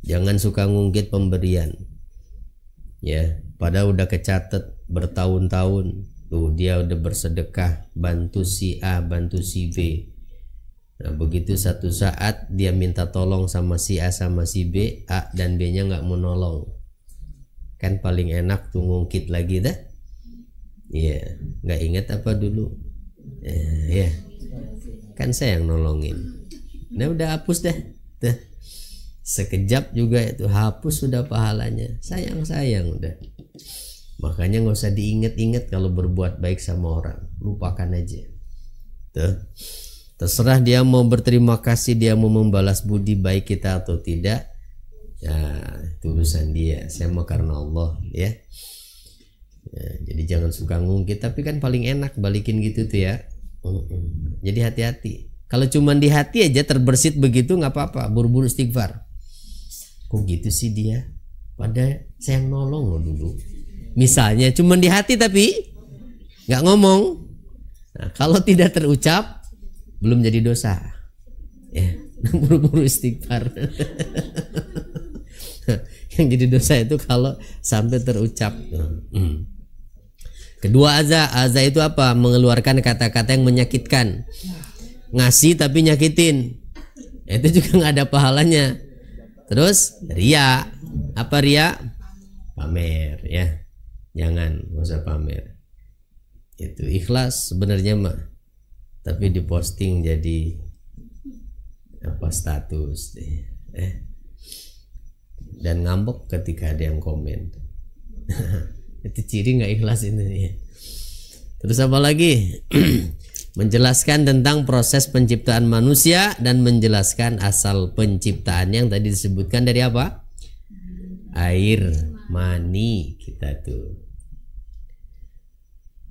Speaker 1: Jangan suka ngungkit pemberian. Ya, padahal udah kecatat bertahun-tahun. Tuh dia udah bersedekah, bantu si A, bantu si B. Nah, begitu satu saat dia minta tolong sama si A sama si B, A dan B-nya nggak mau nolong. Kan paling enak tuh ngungkit lagi dah. Iya, nggak ingat apa dulu? Ya, kan saya yang nolongin. Nah udah hapus dah. Tuh. Sekejap juga itu hapus sudah pahalanya. Sayang udah. Makanya nggak usah diinget-inget kalau berbuat baik sama orang, lupakan aja. Tuh. Terserah dia mau berterima kasih, dia mau membalas budi baik kita atau tidak. Ya, itu urusan dia. Saya mau karena Allah ya. Ya, jadi jangan suka ngungkit, tapi kan paling enak balikin gitu tuh ya. Jadi hati-hati. Kalau cuma di hati aja terbersit begitu nggak apa-apa, buru-buru istighfar. Kok gitu sih dia? Padahal saya yang nolong loh dulu. Misalnya cuma di hati tapi nggak ngomong. Nah, kalau tidak terucap belum jadi dosa. Ya, buru-buru istighfar. Yang jadi dosa itu kalau sampai terucap. Kedua, aza itu apa? Mengeluarkan kata-kata yang menyakitkan. Ngasih tapi nyakitin, itu juga nggak ada pahalanya. Terus ria, apa ria? Pamer ya. Jangan, nggak usah pamer. Itu ikhlas sebenarnya mah, tapi diposting jadi apa status dan ngambek ketika ada yang komen. Itu ciri nggak ikhlas ini ya. Terus apa lagi? Menjelaskan tentang proses penciptaan manusia dan menjelaskan asal penciptaan yang tadi disebutkan dari apa? Air mani kita tuh.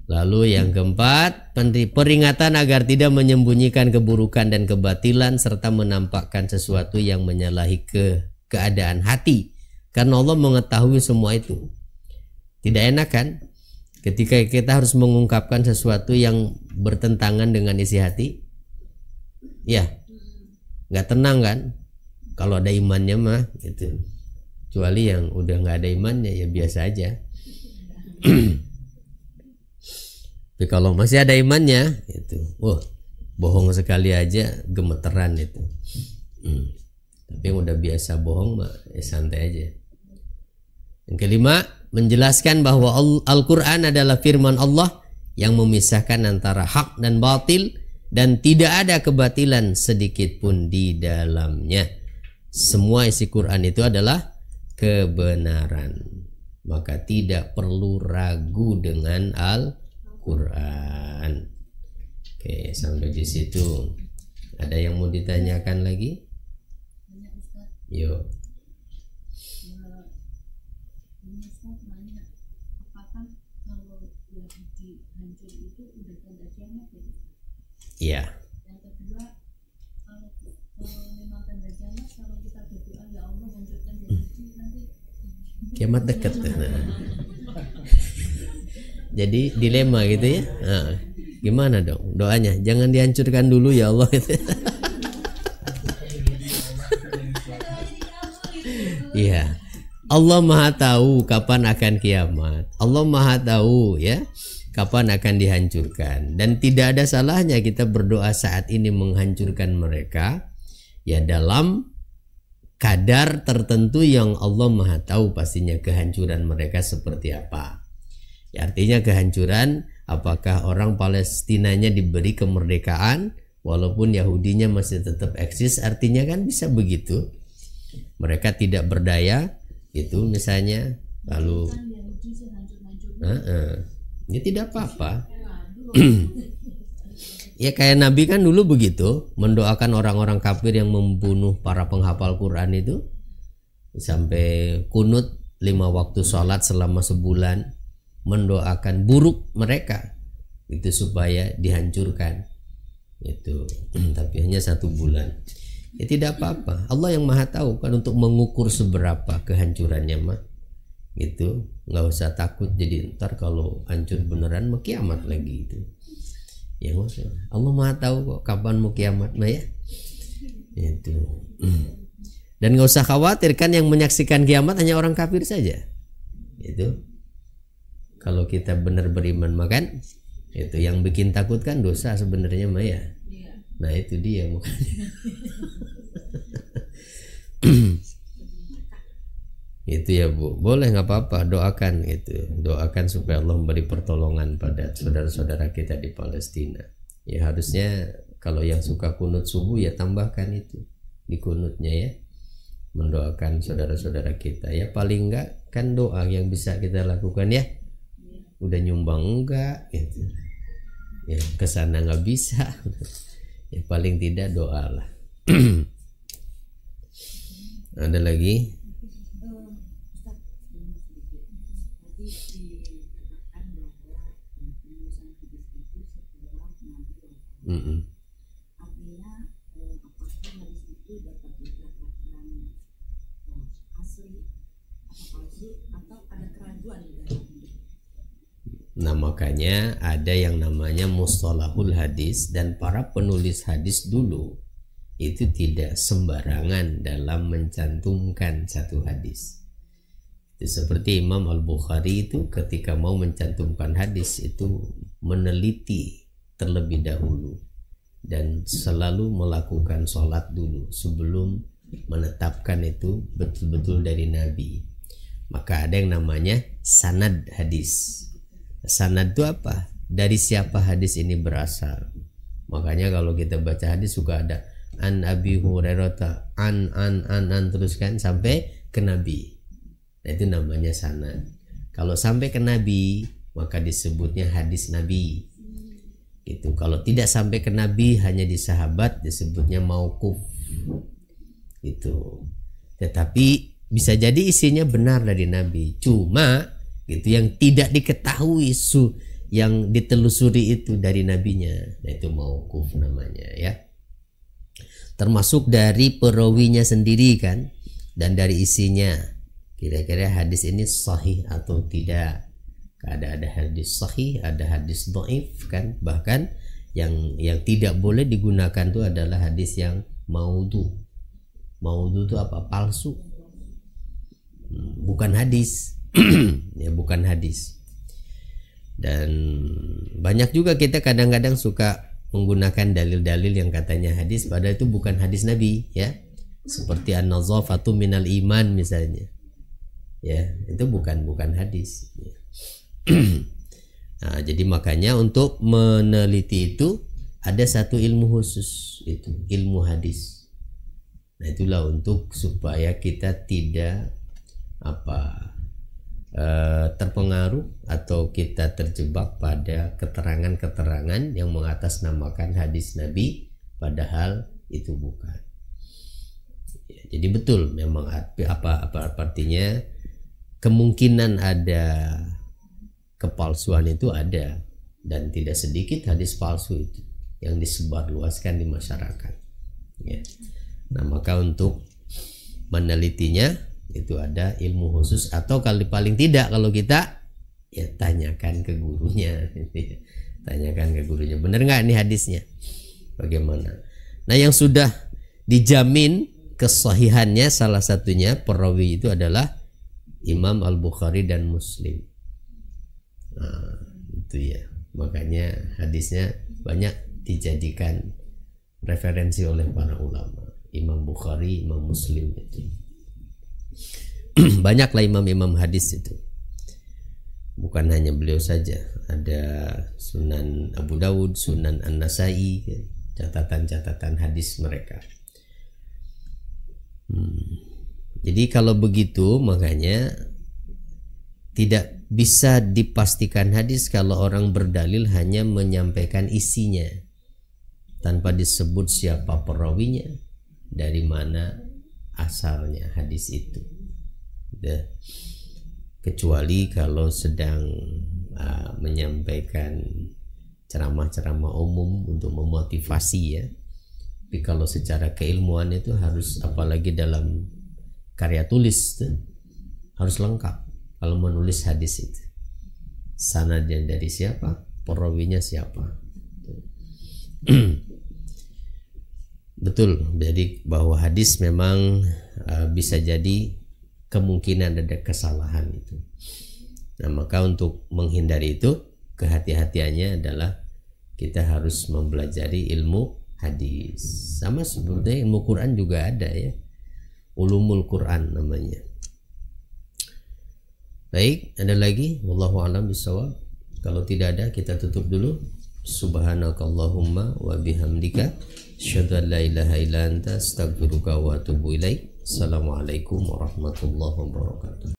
Speaker 1: Lalu yang keempat, peringatan agar tidak menyembunyikan keburukan dan kebatilan serta menampakkan sesuatu yang menyalahi keadaan hati. Karena Allah mengetahui semua itu. Tidak enak kan? Ketika kita harus mengungkapkan sesuatu yang bertentangan dengan isi hati. Ya, nggak tenang kan? Kalau ada imannya mah gitu. Kecuali yang udah nggak ada imannya ya biasa aja. Tapi kalau masih ada imannya, itu, Bohong sekali aja gemeteran itu. Tapi yang udah biasa bohong mah santai aja. Yang kelima, menjelaskan bahwa Al-Quran adalah firman Allah yang memisahkan antara hak dan batil, dan tidak ada kebatilan sedikit pun di dalamnya. Semua isi Quran itu adalah kebenaran. Maka tidak perlu ragu dengan Al-Quran. Oke, sampai di situ. Ada yang mau ditanyakan lagi? Yuk. Iya.
Speaker 2: Yang kedua, kalau memang tanda kiamat, kalau kita berdoa ya Allah hancurkan Yahudi, nanti
Speaker 1: kiamat dekat. Nah. Jadi dilema gitu ya. Nah, gimana dong doanya? Jangan dihancurkan dulu ya Allah. Iya. Allah Maha tahu kapan akan kiamat. Allah Maha tahu ya kapan akan dihancurkan, dan tidak ada salahnya kita berdoa saat ini menghancurkan mereka ya dalam kadar tertentu yang Allah Maha tahu pastinya kehancuran mereka seperti apa. Ya, artinya kehancuran apakah orang Palestinanya diberi kemerdekaan walaupun Yahudinya masih tetap eksis, artinya kan bisa begitu. Mereka tidak berdaya itu misalnya, lalu ya tidak apa-apa. Ya kayak Nabi kan dulu begitu, mendoakan orang-orang kafir yang membunuh para penghafal Quran itu, sampai kunut 5 waktu sholat selama sebulan, mendoakan buruk mereka itu supaya dihancurkan itu. Tapi hanya 1 bulan. Ya tidak apa-apa, Allah yang Maha tahu kan untuk mengukur seberapa kehancurannya mah. Gitu, nggak usah takut. Jadi ntar kalau hancur beneran mau kiamat lagi itu. Ya Allah Maha tahu kok kapan mau kiamat mah ya. Itu. Dan nggak usah khawatir kan, yang menyaksikan kiamat hanya orang kafir saja. Itu. Kalau kita benar beriman makan, itu yang bikin takut kan dosa sebenarnya mah ya. Nah itu dia makanya. Itu ya Bu, boleh nggak apa-apa, doakan itu, doakan supaya Allah memberi pertolongan pada saudara-saudara kita di Palestina. Ya harusnya kalau yang suka kunut subuh ya tambahkan itu di kunutnya ya, mendoakan saudara-saudara kita. Ya paling enggak kan doa yang bisa kita lakukan ya. Udah nyumbang enggak gitu. Ya kesana nggak bisa. Ya paling tidak doa lah. Ada lagi?
Speaker 2: Artinya apakah hadis itu dapat dikatakan asli atau palsu atau ada keraguan di dalamnya?
Speaker 1: Nah makanya ada yang namanya mustalahul hadis, dan para penulis hadis dulu itu tidak sembarangan dalam mencantumkan satu hadis. Itu seperti Imam Al-Bukhari itu ketika mau mencantumkan hadis itu meneliti terlebih dahulu dan selalu melakukan sholat dulu sebelum menetapkan itu betul-betul dari Nabi. Maka ada yang namanya sanad hadis. Sanad itu apa? Dari siapa hadis ini berasal. Makanya kalau kita baca hadis suka ada an Abi Hurairah, an terus kan sampai ke Nabi. Nah itu namanya sanad. Kalau sampai ke Nabi maka disebutnya hadis Nabi. Itu kalau tidak sampai ke Nabi hanya di sahabat disebutnya mauquf. Itu. Tetapi bisa jadi isinya benar dari Nabi. Cuma itu yang tidak diketahui yang ditelusuri itu dari nabinya. Nah itu mauquf namanya ya. Termasuk dari perawinya sendiri kan, dan dari isinya. Kira-kira hadis ini sahih atau tidak. Ada hadis sahih, ada hadis dhaif kan. Bahkan yang tidak boleh digunakan itu adalah hadis yang maudhu. Maudhu itu apa? Palsu. Bukan hadis. Ya bukan hadis. Dan banyak juga kita kadang-kadang suka menggunakan dalil-dalil yang katanya hadis, padahal itu bukan hadis Nabi, ya. Seperti an-nazafatu minal iman misalnya, ya, itu bukan hadis. Nah, jadi makanya untuk meneliti itu ada satu ilmu khusus, itu ilmu hadis. Nah, itulah untuk supaya kita tidak terpengaruh atau kita terjebak pada keterangan-keterangan yang mengatasnamakan hadis Nabi padahal itu bukan. Ya, jadi betul memang apa artinya kemungkinan ada kepalsuan itu ada, dan tidak sedikit hadis palsu itu yang disebarluaskan di masyarakat, ya. Nah, maka untuk menelitinya itu ada ilmu khusus, atau kalau paling tidak kalau kita ya tanyakan ke gurunya, tanyakan ke gurunya, benar nggak ini hadisnya, bagaimana. Nah, yang sudah dijamin kesahihannya salah satunya perawi itu adalah Imam Al-Bukhari dan Muslim. Nah, itu ya, makanya hadisnya banyak dijadikan referensi oleh para ulama. Imam Bukhari, Imam Muslim itu banyaklah imam-imam hadis itu, bukan hanya beliau saja, ada Sunan Abu Dawud, Sunan An-Nasai, catatan-catatan hadis mereka. Jadi kalau begitu makanya tidak bisa dipastikan hadis kalau orang berdalil hanya menyampaikan isinya tanpa disebut siapa perawinya, dari mana asalnya hadis itu. Kecuali kalau sedang menyampaikan ceramah-ceramah umum untuk memotivasi, ya. Tapi kalau secara keilmuan itu harus, apalagi dalam karya tulis itu, harus lengkap. Kalau menulis hadis itu, sanadnya dari siapa, perawinya siapa. Betul, jadi bahwa hadis memang bisa jadi kemungkinan ada kesalahan itu. Nah, maka untuk menghindari itu, kehati-hatiannya adalah kita harus mempelajari ilmu hadis. Sama seperti ilmu Quran juga ada, ya, ulumul Quran namanya. Baik, ada lagi? Wallahu a'lam bishawab. Kalau tidak ada, kita tutup dulu. Subhanakallahumma wa bihamdika asyhadu an la ilaha illa anta astaghfiruka wa atubu ilaik. Assalamualaikum warahmatullahi wabarakatuh.